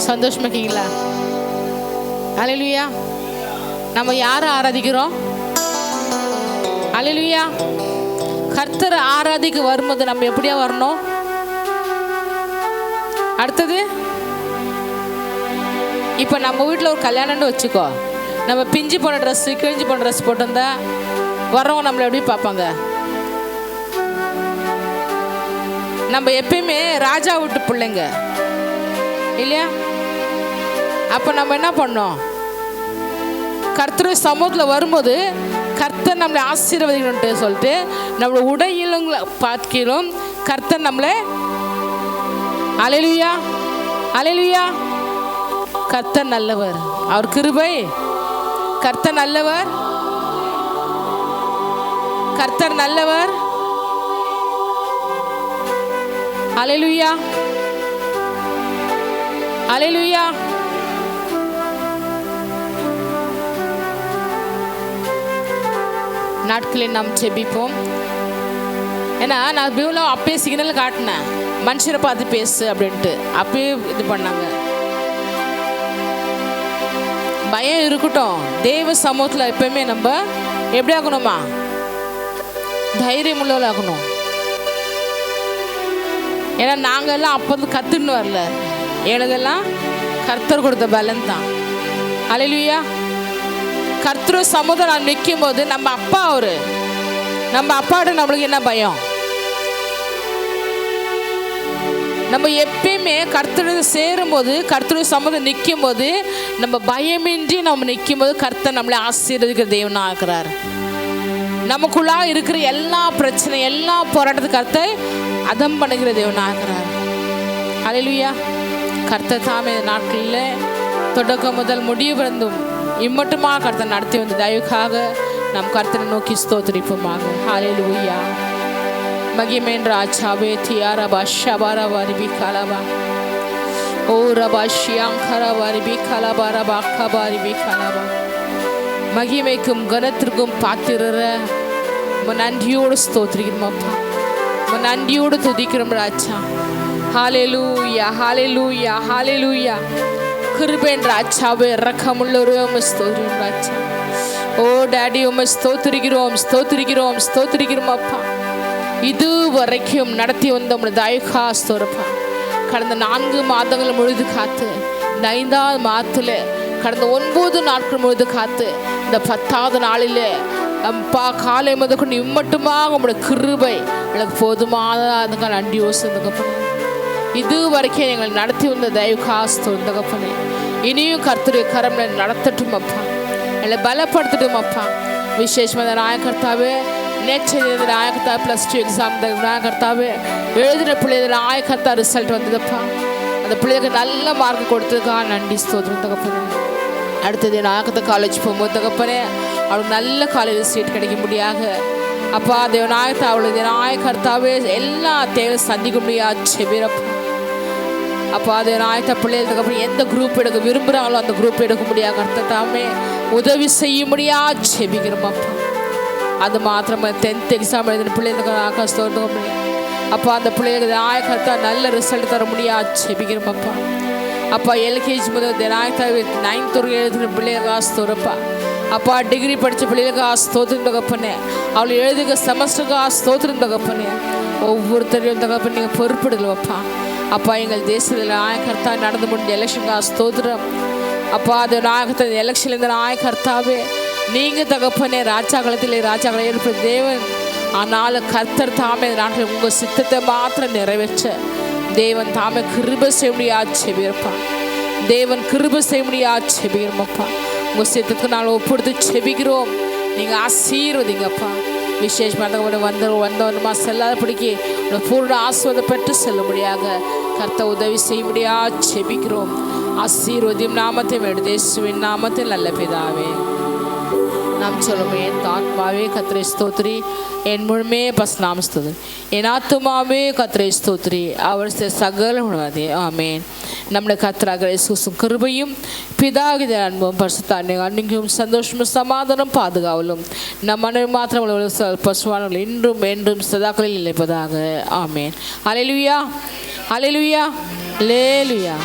சந்தோஷமா இருக்கீங்களா? அல்லேலூயா. நம்ம யாரை ஆராதிக்கிறோம்? அல்லேலூயா. கர்த்தர் ஆராதிக்க வரும்போது நம்ம எப்படியா வரணும்? அடுத்தது, இப்போ நம்ம வீட்டில் ஒரு கல்யாணம்னு வச்சுக்கோ, நம்ம பிஞ்சு போன ட்ரெஸ்ஸு கிழிஞ்சு போன ட்ரெஸ் போட்டிருந்தா வரவங்க நம்மளை எப்படி பார்ப்பாங்க? நம்ம எப்பயுமே ராஜா வீட்டு பிள்ளைங்க இல்லையா? அப்போ நம்ம என்ன பண்ணோம்? கர்த்தர் சமூகத்தில் வரும்போது கர்த்தர் நம்மளை ஆசீர்வதிக்கணும்ட்டு சொல்லிட்டு நம்மளை உடையிலும் பார்க்கிறோம் கர்த்தர் நம்மளை. அல்லேலூயா, அல்லேலூயா. கர்த்தர் நல்லவர், அவர் கிருபை. கர்த்தர் நல்லவர், கர்த்தர் நல்லவர். அல்லேலூயா, அல்லேலூயா. நாட்களில் நாம் ஜெபிப்போம். ஏன்னா நான் பியூலோ அப்பயே சிக்னல் காட்டினேன், மனுஷரை பார்த்து பேசு அப்படின்ட்டு. அப்பயே இது பண்ணாங்க. பயம் இருக்கட்டும். தேவ சமூகத்தில் எப்பயுமே நம்ம எப்படி ஆகணுமா? தைரியம் உள்ளவர்கள் ஆகணும். ஏன்னா நாங்கள் எல்லாம் அப்போ கற்றுன்னு வரல, எனதெல்லாம் கர்த்தர் கொடுத்த பலன் தான். அல்லேலூயா. கர்த்தர் சமூகம் நான் நிற்கும் போது நம்ம அப்பா, அவரு நம்ம அப்பாட்ட நம்மளுக்கு என்ன பயம்? நம்ம எப்பயுமே கர்த்தர் சேரும் போது, கர்த்தர் சமூகம் நிற்கும் போது நம்ம பயமின்றி நம்ம நிற்கும் போது கர்த்தர் நம்மளை ஆசீர்வதிக்கிற தேவனாக இருக்கிறார். நமக்குள்ளா இருக்கிற எல்லா பிரச்சனை, எல்லா போராட்டத்துக்கு கர்த்தர் அதம் பண்ணுகிற தேவனாக இருக்கிறார். அல்லேலூயா. கர்த்தர் தாமே நாட்களில் தொடக்கம் முதல் முடிவு பிறந்தும் இம்மட்டுமா கர்த்தர் நடத்தி வந்த தயவுக்காக நம் கர்த்தரை நோக்கி ஸ்தோத்திரிப்போமாக. ஹல்லேலூயா. மகிமேன் ராஜாவே தியாரபா ஷபாரா வரிபி கலபா ஓ ரபா ஷியாங்கரா வரிபி கலபா ரபா கபாரிபி கலபா. மகிமைக்கும் கனத்திற்கும் பாத்திரற நன்றியோடு ஸ்தோத்திரிக்கிறோம் அப்பா, நன்றியோடு துதிக்கிறோம் ராஜா. ஹல்லேலூயா, ஹல்லேலூயா, ஹல்லேலூயா. கிருபையின் ராஜாவே, இரக்கமுள்ளவரே உம்மை ஸ்தோத்திரிக்கிறோம் ராஜா. ஓ டாடி, உம்மை ஸ்தோத்திரிக்கிறோம், ஸ்தோத்திரிக்கிறோம், ஸ்தோத்திரிக்கிறோம் அப்பா. இது வரைக்கும் நடத்தி வந்த உம்முடைய தயவுக்கா ஸ்தோத்திரப்பா. கடந்த 4 மாதங்கள் முழுது காத்து, இந்த 5வது மாதத்தில் கடந்த 9 நாட்கள் முழுது காத்து, இந்த 10வது நாளில் அப்பா காலை முதற்கொண்டு இம்மட்டுமாக உங்களுடைய கிருபை எனக்கு போதுமான அதுக்காக நன்றி யோசிந்தகப்பனே. இது வரைக்கும் எங்களை நடத்தி வந்த தயவுக்கா ஸ்தோத்திரப்பனே. இனியும் கர்த்தருடைய கரம் நடத்தட்டும் அப்பா, என்னை பலப்படுத்தட்டும் அப்பா. விசேஷமாக நாயகர்த்தாவே, நேற்று நாயகர்த்தா +2 எக்ஸாம் நாயகர்த்தாவே எழுதின பிள்ளைகள் நாயகர்த்தா ரிசல்ட் வந்ததுப்பா. அந்த பிள்ளைகளுக்கு நல்ல மார்க் கொடுத்ததுக்காக நன்றி ஸ்தோத்திரம் தகப்பனே. அடுத்தது நாயகத்தை காலேஜ் போகும்போது தகப்பனே அவளுக்கு நல்ல காலேஜ் சீட் கிடைக்க முடியாக அப்பா தேவநாயகத்தை அவளுக்கு நாயகர்த்தாவே எல்லா தேவை சந்திக்க முடியாது செபிரப்பா. அப்போ அது நாயகத்தை பிள்ளைகளுக்கு அப்புறம் எந்த குரூப் எடுக்க விரும்புகிறாங்களோ அந்த குரூப் எடுக்க முடியாது கர்த்தாவே உதவி செய்ய முடியாது செபிக்கிறோம் அப்பா. அது மாத்திரமா 10th எக்ஸாம் எழுதின பிள்ளைகளுக்கு ஆகாசத்தோடு அப்போ அந்த பிள்ளைகளுக்கு நாயகர்த்தா நல்ல ரிசல்ட் தர முடியாது செபிக்கிறோம் அப்பா. அப்பா எல்கேஜி முதல் நாயகத்தாவே 9th எழுதுகிற பிள்ளைகளுக்கு ஆசத்தோறப்பா. அப்பா டிகிரி படித்த பிள்ளைகளுக்கு ஸ்தோத்திரம் தகப்பனே. அவளை எழுதுக செமஸ்டருக்கு ஸ்தோத்திரம் தகப்பனே. ஒவ்வொருத்தரையும் தகப்பன் நீங்கள் பொறுப்பிடுங்களப்பா. அப்பா எங்கள் தேசத்தில் நாயகர்த்தா நடந்து முடிஞ்ச எலெக்ஷனுக்கு ஸ்தோத்திரம் அப்பா. அது நாயகத்தை எலெக்ஷன்லேருந்து நாயகர்த்தாவே நீங்கள் தகப்பனே ராஜாக்களத்தில் ராஜாக்களை ஏற்ப தேவன். ஆனால் கர்த்தர் தாமே நாட்டில் உங்கள் சித்தத்தை மாத்திரம் நிறைவேற்ற தேவன் தாமே கிருபை செய்ய முடியாது செபியிருப்பா. தேவன் கிருபை செய்ய முடியாது செபிக்கிறோமப்பா. உங்கள் சித்தத்துக்கு நாங்கள் ஒப்புடுத்து செபிக்கிறோம். நீங்கள் ஆசீர்வதிங்கப்பா. விசேஷமாக வந்தவனுமா செல்லாத பிடிக்கி பூர்ண ஆசீர்வாதம் பெற்று செல்ல முடியாக கர்த்தர் உதவி செய்ய முடியாது செபிக்கிறோம். ஆசீர்வதியும் நாமத்தை எடுதேசுவின் நாமத்தில் நல்ல பிதாவே. நாம் சொல்லுமே என் ஆத்மாவே கர்த்தரை ஸ்தோத்திரி, என் முழுமையே நாம ஸ்தோத்திரி, என் ஆத்துமாவே கர்த்தரை ஸ்தோத்திரி, அவர் சகல உணவதே. ஆமேன். நம்முடைய கர்த்தராகிய இயேசு கிருபையும் பிதாவின் அன்பும் பரிசுத்த அன்னைக்கும் சந்தோஷமும் சமாதானம் பாதுகாவலும் நம் மனைவி மாத்திரம் பசுவானவர்கள் இன்றும் என்றும் சதாக்களில் நிலைப்பதாக. ஆமேன். அல்லேலூயா, அல்லேலூயா, அல்லேலூயா.